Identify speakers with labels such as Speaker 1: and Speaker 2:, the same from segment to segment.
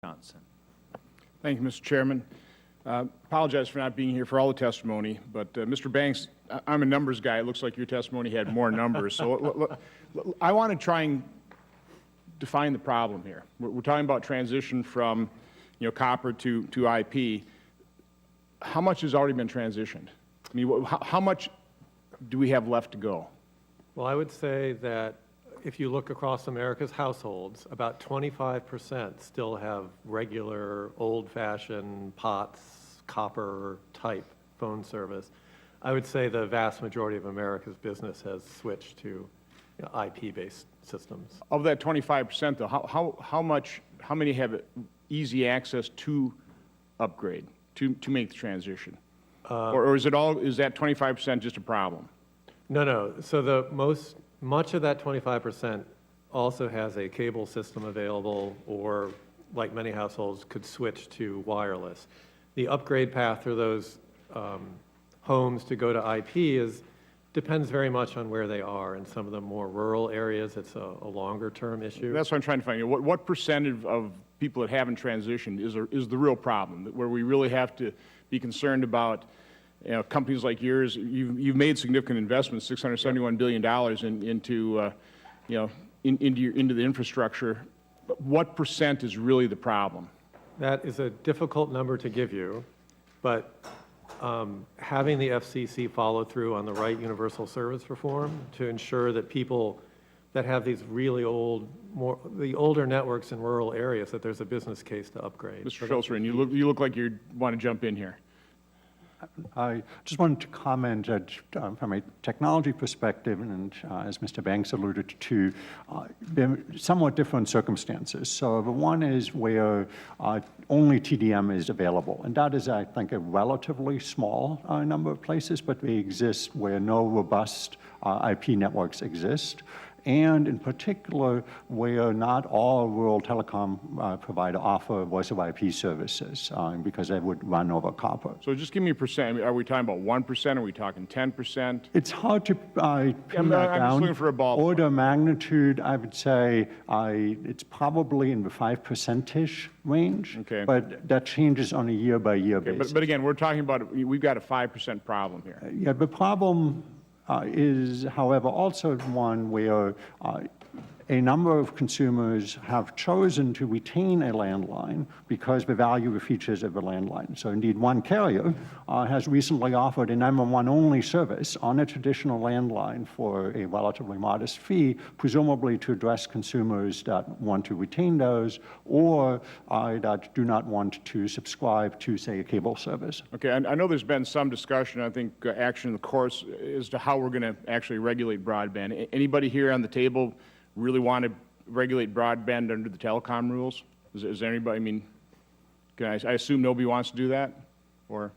Speaker 1: Johnson.
Speaker 2: Thank you, Mr. Chairman. Apologize for not being here for all the testimony, but Mr. Banks, I'm a numbers guy. It looks like your testimony had more numbers. So I want to try and define the problem here. We're talking about transition from, copper to IP. How much has already been transitioned? I mean, how much do we have left to go?
Speaker 3: Well, I would say that if you look across America's households, about 25% still have regular, old-fashioned POTS, copper-type phone service. I would say the vast majority of America's business has switched to IP-based systems.
Speaker 2: Of that 25%, though, how many have easy access to upgrade, to make the transition? Or is that 25% just a problem?
Speaker 3: No. So much of that 25% also has a cable system available, or like many households could switch to wireless. The upgrade path for those homes to go to IP depends very much on where they are. In some of the more rural areas, it's a longer term issue.
Speaker 2: That's what I'm trying to find. What percentage of people that haven't transitioned is the real problem, where we really have to be concerned about companies like yours? You've made significant investments, $671 billion into the infrastructure. But what percent is really the problem?
Speaker 3: That is a difficult number to give you, but having the FCC follow through on the right universal service reform to ensure that people that have these really the older networks in rural areas, that there's a business case to upgrade.
Speaker 2: Mr. Schultzren, you look like you want to jump in here.
Speaker 4: I just wanted to comment that from a technology perspective, and as Mr. Banks alluded to, there are somewhat different circumstances. So the one is where only TDM is available, and that is, I think, a relatively small number of places, but they exist where no robust IP networks exist. And in particular, where not all rural telecom providers offer voice of IP services because they would run over copper.
Speaker 2: So just give me a percent. I mean, are we talking about 1%? Are we talking 10%?
Speaker 4: It's hard to pin that down.
Speaker 2: I'm just looking for a ballpark.
Speaker 4: Order of magnitude, I would say it's probably in the 5%-ish range.
Speaker 2: Okay.
Speaker 4: But that changes on a year-by-year basis.
Speaker 2: But again, we're talking about, we've got a 5% problem here.
Speaker 4: Yeah, the problem is, however, also one where a number of consumers have chosen to retain a landline because they value the features of the landline. So indeed, one carrier has recently offered a 911 only service on a traditional landline for a relatively modest fee, presumably to address consumers that want to retain those or that do not want to subscribe to, say, a cable service.
Speaker 2: Okay, I know there's been some discussion, I think action in the course, as to how we're going to actually regulate broadband. Anybody here on the table really want to regulate broadband under the telecom rules? Is there anybody, I mean, I assume nobody wants to do that? Or?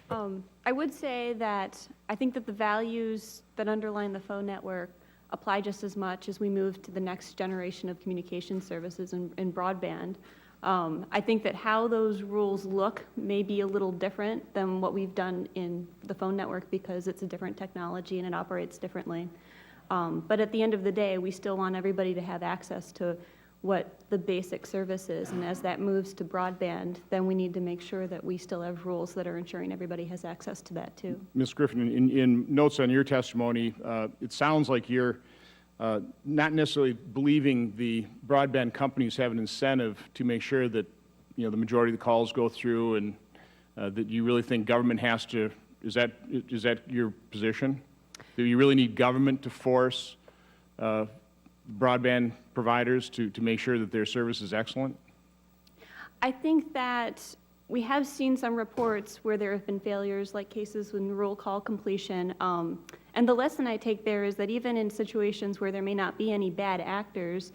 Speaker 5: I would say that I think that the values that underline the phone network apply just as much as we move to the next generation of communication services and broadband. I think that how those rules look may be a little different than what we've done in the phone network because it's a different technology and it operates differently. But at the end of the day, we still want everybody to have access to what the basic service is. And as that moves to broadband, then we need to make sure that we still have rules that are ensuring everybody has access to that too.
Speaker 2: Ms. Griffin, in notes on your testimony, it sounds like you're not necessarily believing the broadband companies have an incentive to make sure that the majority of the calls go through, and that you really think government has to. Is that your position? Do you really need government to force broadband providers to make sure that their service is excellent?
Speaker 5: I think that we have seen some reports where there have been failures, like cases with rural call completion. And the lesson I take there is that even in situations where there may not be any bad actors,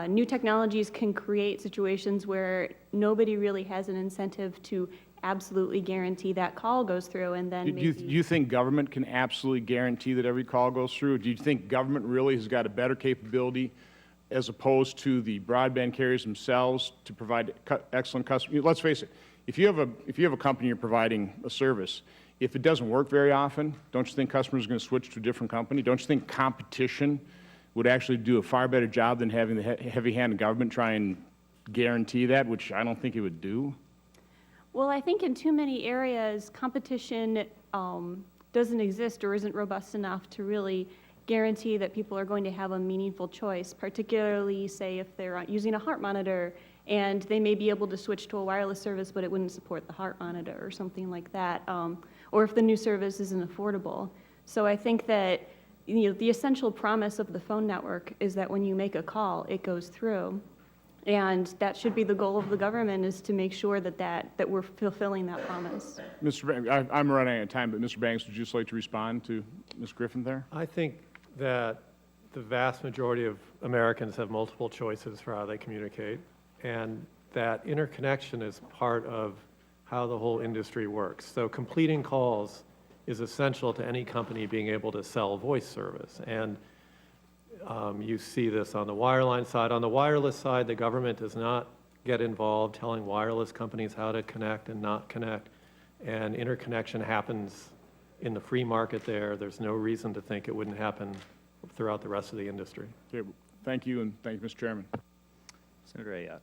Speaker 5: new technologies can create situations where nobody really has an incentive to absolutely guarantee that call goes through, and then
Speaker 2: do you think government can absolutely guarantee that every call goes through? Do you think government really has got a better capability as opposed to the broadband carriers themselves to provide excellent customer? Let's face it, if you have a company you're providing a service, if it doesn't work very often, don't you think customers are going to switch to a different company? Don't you think competition would actually do a far better job than having the heavy-handed government try and guarantee that, which I don't think it would do?
Speaker 5: Well, I think in too many areas, competition doesn't exist or isn't robust enough to really guarantee that people are going to have a meaningful choice, particularly, say, if they're using a heart monitor and they may be able to switch to a wireless service, but it wouldn't support the heart monitor or something like that, or if the new service isn't affordable. So I think that the essential promise of the phone network is that when you make a call, it goes through. And that should be the goal of the government, is to make sure that we're fulfilling that promise.
Speaker 2: Mr. Banks, I'm running out of time, but Mr. Banks, would you just like to respond to Ms. Griffin there?
Speaker 3: I think that the vast majority of Americans have multiple choices for how they communicate, and that interconnection is part of how the whole industry works. So completing calls is essential to any company being able to sell voice service. And you see this on the wireline side. On the wireless side, the government does not get involved telling wireless companies how to connect and not connect. And interconnection happens in the free market there. There's no reason to think it wouldn't happen throughout the rest of the industry.
Speaker 2: Okay, thank you, and thank you, Mr. Chairman.
Speaker 1: Senator Ayotte.